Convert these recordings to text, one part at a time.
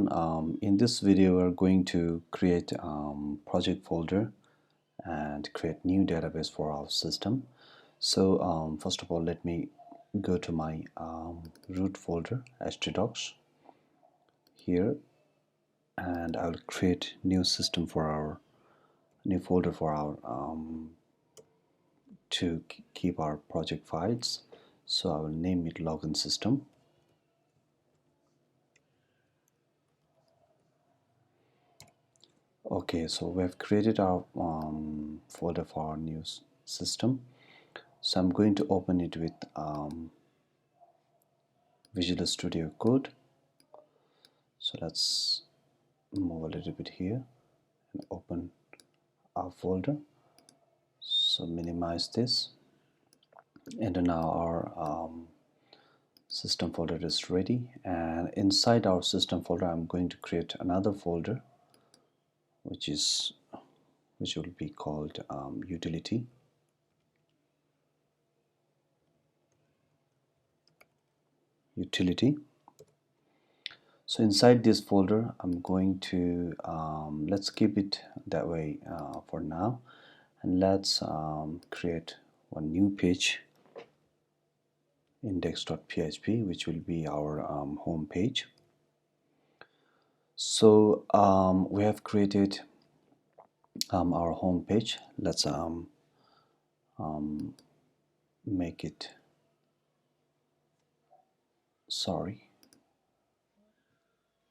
everyone. In this video we're going to create project folder and create new database for our system. So first of all, let me go to my root folder htdocs here, and I'll create new system for our new folder for our to keep our project files. So I will name it login system. Okay, so we have created our folder for our new system. So I'm going to open it with Visual Studio Code. So let's move a little bit here and open our folder. So minimize this, and now our system folder is ready. And inside our system folder, I'm going to create another folder, which will be called utility. So inside this folder, I'm going to let's keep it that way for now, and let's create one new page, index.php, which will be our home page. So we have created our home page. Let's make it,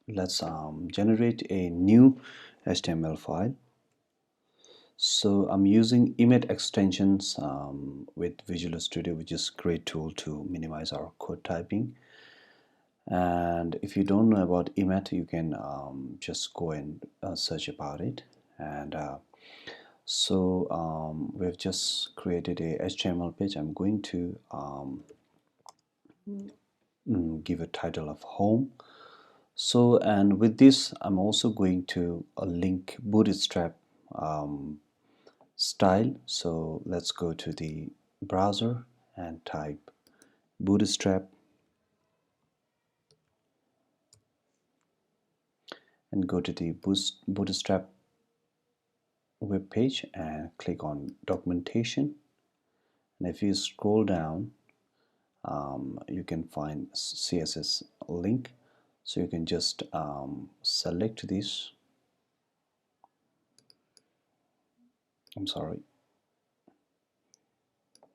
let's generate a new HTML file. So I'm using Emmet extensions with Visual Studio, which is a great tool to minimize our code typing. And if you don't know about Emmet, you can just go and search about it. And so we've just created a HTML page. I'm going to give a title of home. So, and with this, I'm also going to link Bootstrap style. So let's go to the browser and type Bootstrap, and go to the Bootstrap web page and click on documentation. And if you scroll down, you can find CSS link. So you can just select this. I'm sorry,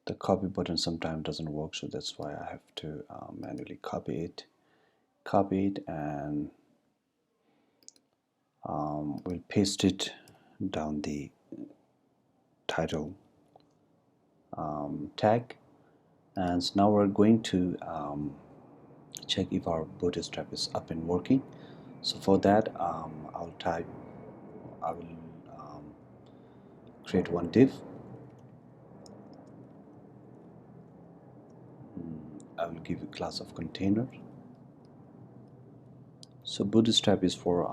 the copy button sometimes doesn't work, so that's why I have to manually copy it, and we'll paste it down the title tag. And so now we're going to check if our Bootstrap is up and working. So for that, I will create one div. I will give a class of container. So Bootstrap is for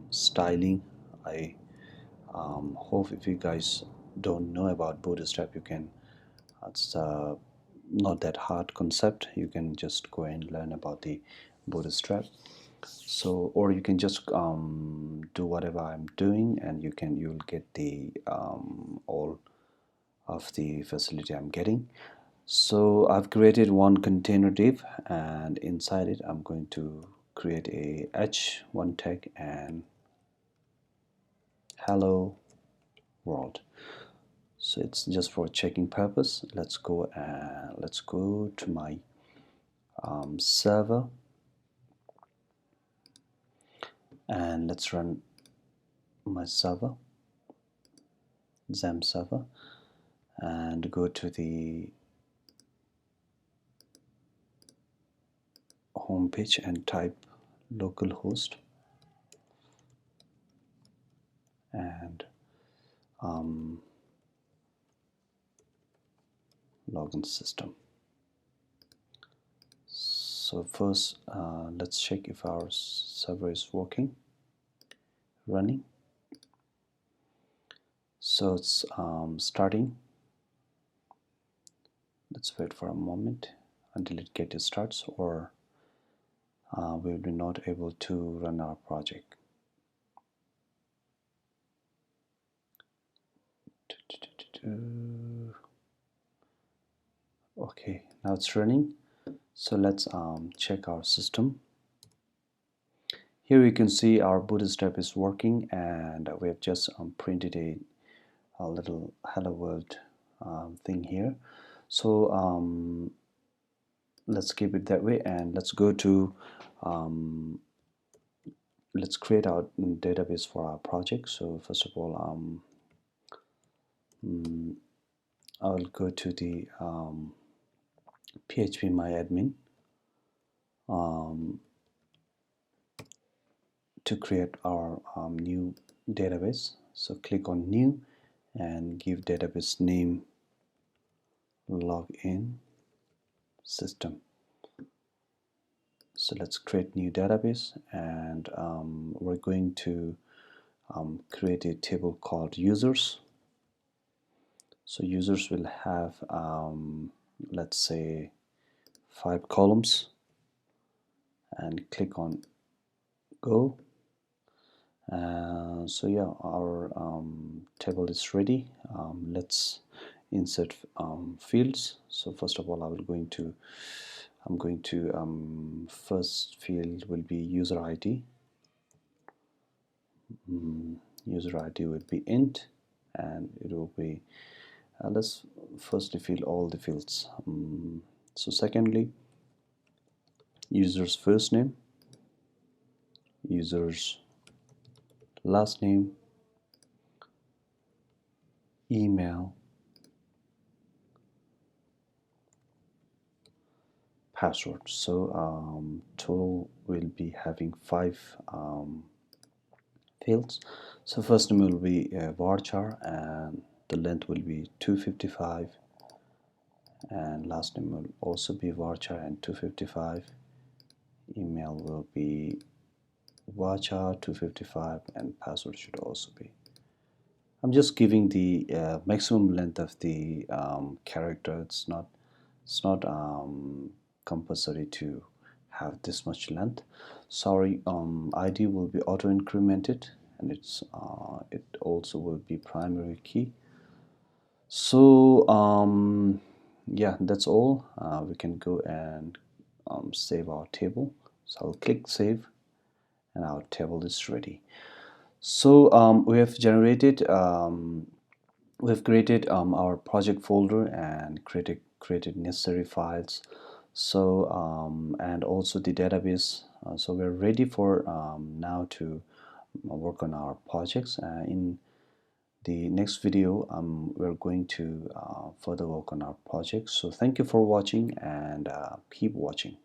styling. I hope if you guys don't know about Bootstrap, you can, it's not that hard concept. You can just go and learn about the Bootstrap. So, or you can just do whatever I'm doing, and you'll get the all of the facility I'm getting. So I've created one container div, and inside it I'm going to create a h1 tag and hello world. So it's just for checking purpose. Let's go to my server, and let's run my server, XAMPP server, and go to the home page and type localhost and login system. So first let's check if our server is running. So it's starting. Let's wait for a moment until it starts, or we will be not able to run our project. Okay, now it's running. So let's check our system. Here you can see our Bootstrap is working, and we have just printed a little hello world thing here. So let's keep it that way, and let's go to let's create our database for our project. So first of all, I'll go to the PHP myadmin to create our new database. So click on new and give database name login system. So let's create new database, and we're going to create a table called users. So users will have let's say 5 columns, and click on go. So yeah, our table is ready. Let's insert fields. So first of all, I'm going to first field will be user ID. User ID will be int, and it will be let's firstly fill all the fields. So secondly, user's first name, user's last name, email, password. So total will be having 5 fields. So first name will be varchar, and the length will be 255, and last name will also be varchar and 255. Email will be varchar 255, and password should also be. I'm just giving the maximum length of the character. It's not compulsory to have this much length. Sorry, ID will be auto incremented, and it also will be primary key. So yeah, that's all. We can go and save our table. So I'll click save, and our table is ready. So we have generated we've created our project folder and created necessary files. So and also the database. So we're ready for now to work on our projects. In the next video, we're going to further work on our projects. So thank you for watching, and keep watching.